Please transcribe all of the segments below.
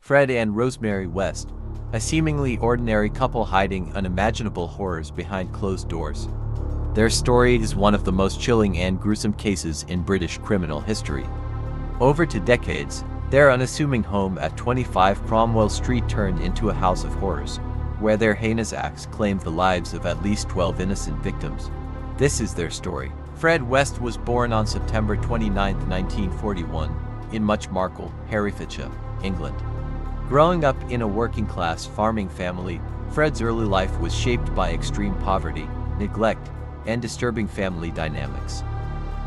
Fred and Rosemary West, a seemingly ordinary couple hiding unimaginable horrors behind closed doors. Their story is one of the most chilling and gruesome cases in British criminal history. Over 2 decades, their unassuming home at 25 Cromwell Street turned into a house of horrors, where their heinous acts claimed the lives of at least 12 innocent victims. This is their story. Fred West was born on September 29, 1941, in Muchmarcle, Herefordshire, England. Growing up in a working-class farming family, Fred's early life was shaped by extreme poverty, neglect, and disturbing family dynamics.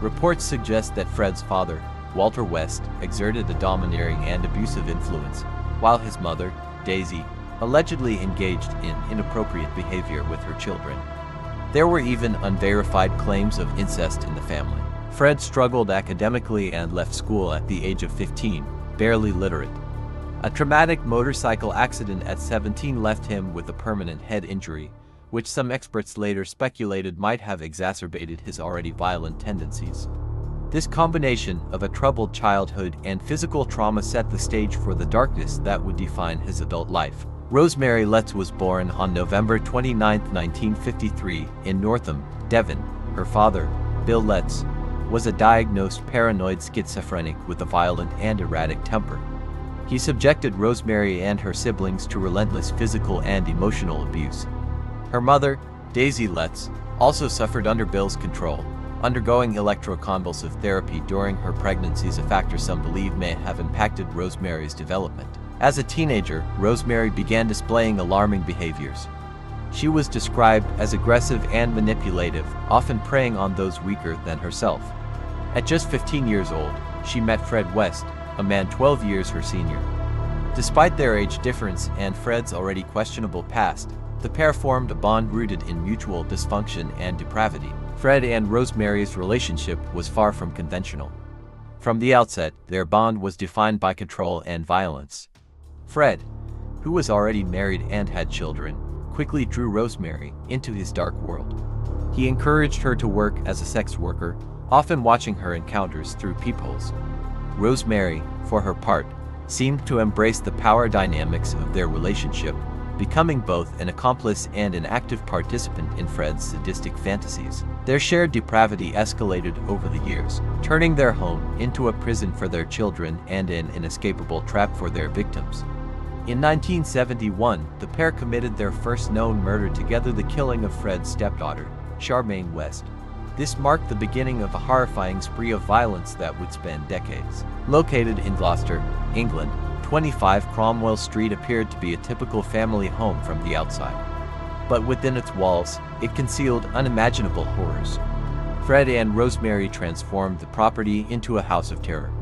Reports suggest that Fred's father, Walter West, exerted a domineering and abusive influence, while his mother, Daisy, allegedly engaged in inappropriate behavior with her children. There were even unverified claims of incest in the family. Fred struggled academically and left school at the age of 15, barely literate. A traumatic motorcycle accident at 17 left him with a permanent head injury, which some experts later speculated might have exacerbated his already violent tendencies. This combination of a troubled childhood and physical trauma set the stage for the darkness that would define his adult life. Rosemary Letts was born on November 29, 1953, in Northam, Devon. Her father, Bill Letts, was a diagnosed paranoid schizophrenic with a violent and erratic temper. He subjected Rosemary and her siblings to relentless physical and emotional abuse. Her mother, Daisy Letts, also suffered under Bill's control, undergoing electroconvulsive therapy during her pregnancies, a factor some believe may have impacted Rosemary's development. As a teenager, Rosemary began displaying alarming behaviors. She was described as aggressive and manipulative, often preying on those weaker than herself. At just 15 years old, she met Fred West, a man 12 years her senior. Despite their age difference and Fred's already questionable past, the pair formed a bond rooted in mutual dysfunction and depravity. Fred and Rosemary's relationship was far from conventional. From the outset, their bond was defined by control and violence. Fred, who was already married and had children, quickly drew Rosemary into his dark world. He encouraged her to work as a sex worker, often watching her encounters through peepholes. Rosemary, for her part, seemed to embrace the power dynamics of their relationship, becoming both an accomplice and an active participant in Fred's sadistic fantasies. Their shared depravity escalated over the years, turning their home into a prison for their children and an inescapable trap for their victims. In 1971, the pair committed their first known murder together, the killing of Fred's stepdaughter, Charmaine West. This marked the beginning of a horrifying spree of violence that would span decades. Located in Gloucester, England, 25 Cromwell Street appeared to be a typical family home from the outside. But within its walls, it concealed unimaginable horrors. Fred and Rosemary transformed the property into a house of terror.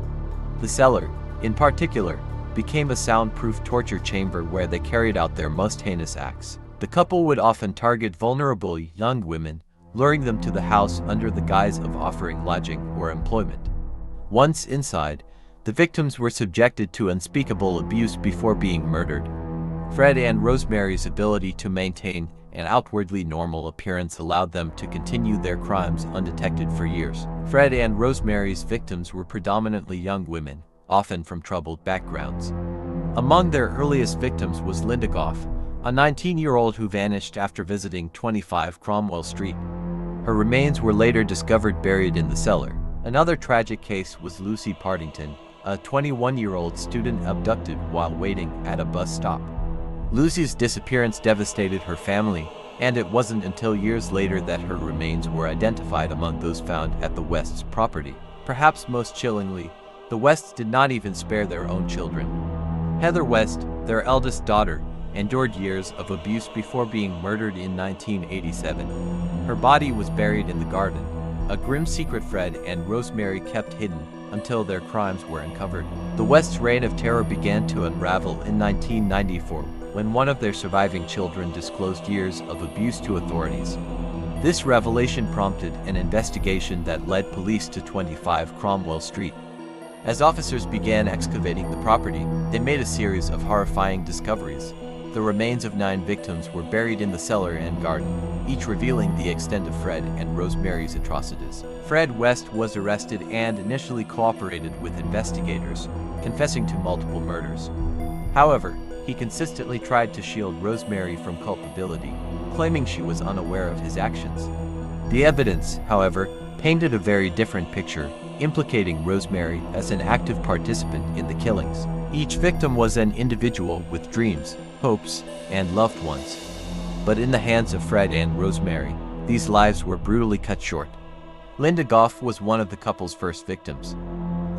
The cellar, in particular, became a soundproof torture chamber where they carried out their most heinous acts. The couple would often target vulnerable young women, luring them to the house under the guise of offering lodging or employment. Once inside, the victims were subjected to unspeakable abuse before being murdered. Fred and Rosemary's ability to maintain an outwardly normal appearance allowed them to continue their crimes undetected for years. Fred and Rosemary's victims were predominantly young women, often from troubled backgrounds. Among their earliest victims was Linda Goff, a 19-year-old who vanished after visiting 25 Cromwell Street. Her remains were later discovered buried in the cellar. Another tragic case was Lucy Partington, a 21-year-old student abducted while waiting at a bus stop. Lucy's disappearance devastated her family, and it wasn't until years later that her remains were identified among those found at the West's property. Perhaps most chillingly, the Wests did not even spare their own children. Heather West, their eldest daughter, endured years of abuse before being murdered in 1987. Her body was buried in the garden, a grim secret Fred and Rosemary kept hidden until their crimes were uncovered. The West's reign of terror began to unravel in 1994 when one of their surviving children disclosed years of abuse to authorities. This revelation prompted an investigation that led police to 25 Cromwell Street. As officers began excavating the property, they made a series of horrifying discoveries. The remains of 9 victims were buried in the cellar and garden, each revealing the extent of Fred and Rosemary's atrocities. Fred West was arrested and initially cooperated with investigators, confessing to multiple murders. However, he consistently tried to shield Rosemary from culpability, claiming she was unaware of his actions. The evidence, however, painted a very different picture, implicating Rosemary as an active participant in the killings. Each victim was an individual with dreams, hopes, and loved ones. But in the hands of Fred and Rosemary, these lives were brutally cut short. Linda Goff was one of the couple's first victims.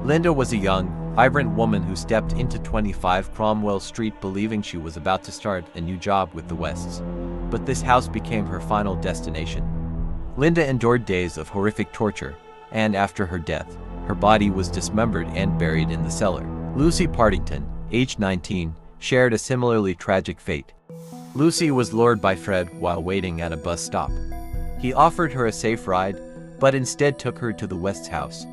Linda was a young, vibrant woman who stepped into 25 Cromwell Street believing she was about to start a new job with the Wests. But this house became her final destination. Linda endured days of horrific torture, and after her death, her body was dismembered and buried in the cellar. Lucy Partington, aged 19, shared a similarly tragic fate. Lucy was lured by Fred while waiting at a bus stop. He offered her a safe ride, but instead took her to the West's house.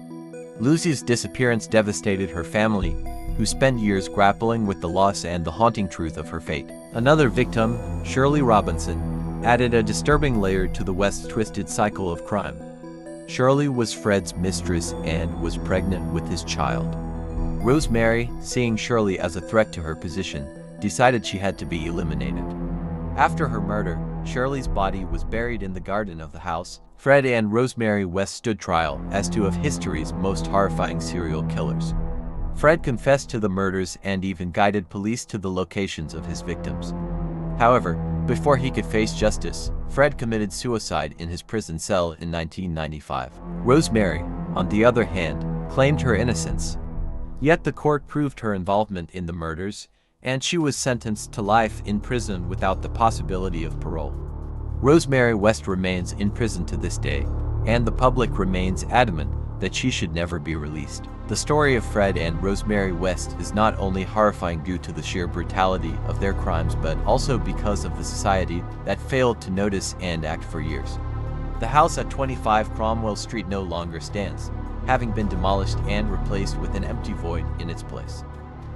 Lucy's disappearance devastated her family, who spent years grappling with the loss and the haunting truth of her fate. Another victim, Shirley Robinson, added a disturbing layer to the West's twisted cycle of crime. Shirley was Fred's mistress and was pregnant with his child. Rosemary, seeing Shirley as a threat to her position, decided she had to be eliminated. After her murder, Shirley's body was buried in the garden of the house. Fred and Rosemary West stood trial as two of history's most horrifying serial killers. Fred confessed to the murders and even guided police to the locations of his victims. However, before he could face justice, Fred committed suicide in his prison cell in 1995. Rosemary, on the other hand, claimed her innocence. Yet the court proved her involvement in the murders, and she was sentenced to life in prison without the possibility of parole. Rosemary West remains in prison to this day, and the public remains adamant that she should never be released. The story of Fred and Rosemary West is not only horrifying due to the sheer brutality of their crimes, but also because of the society that failed to notice and act for years. The house at 25 Cromwell Street no longer stands, having been demolished and replaced with an empty void in its place.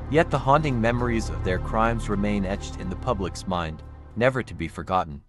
Yet the haunting memories of their crimes remain etched in the public's mind, never to be forgotten.